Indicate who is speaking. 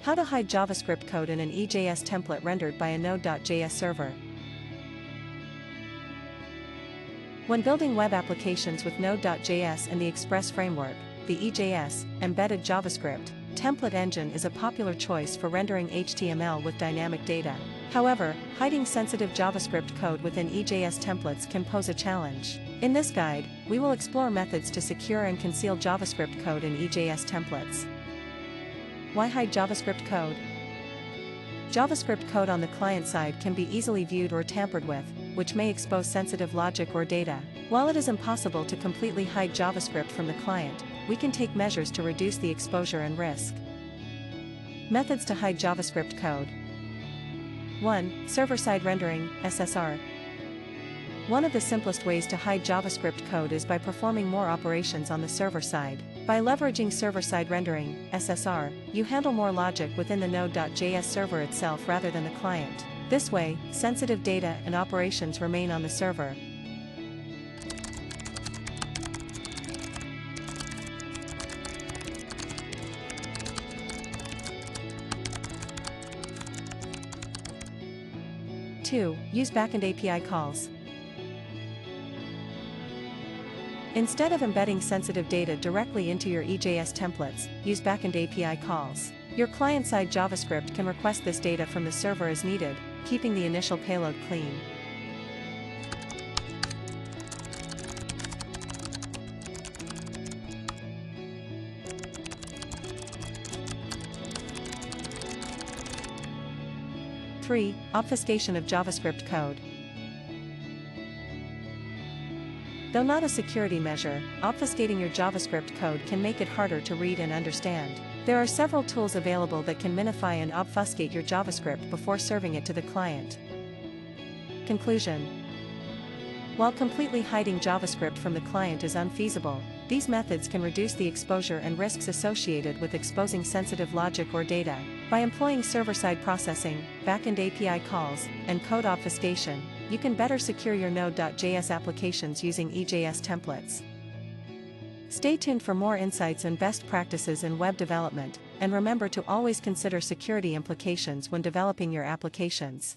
Speaker 1: How to hide JavaScript code in an EJS template rendered by a Node.js server. When building web applications with Node.js and the Express framework, the EJS, embedded JavaScript, template engine is a popular choice for rendering HTML with dynamic data. However, hiding sensitive JavaScript code within EJS templates can pose a challenge. In this guide, we will explore methods to secure and conceal JavaScript code in EJS templates. Why hide JavaScript code? JavaScript code on the client side can be easily viewed or tampered with, which may expose sensitive logic or data. While it is impossible to completely hide JavaScript from the client, we can take measures to reduce the exposure and risk. Methods to hide JavaScript code. 1. Server-side rendering, SSR. One of the simplest ways to hide JavaScript code is by performing more operations on the server side. By leveraging server-side rendering, SSR, you handle more logic within the Node.js server itself rather than the client. This way, sensitive data and operations remain on the server. Two, use backend API calls. Instead of embedding sensitive data directly into your EJS templates, use backend API calls. Your client-side JavaScript can request this data from the server as needed, keeping the initial payload clean. Three, obfuscation of JavaScript code. Though not a security measure, obfuscating your JavaScript code can make it harder to read and understand. There are several tools available that can minify and obfuscate your JavaScript before serving it to the client. Conclusion. While completely hiding JavaScript from the client is unfeasible, these methods can reduce the exposure and risks associated with exposing sensitive logic or data. By employing server-side processing, backend API calls, and code obfuscation, you can better secure your Node.js applications using EJS templates. Stay tuned for more insights and best practices in web development, and remember to always consider security implications when developing your applications.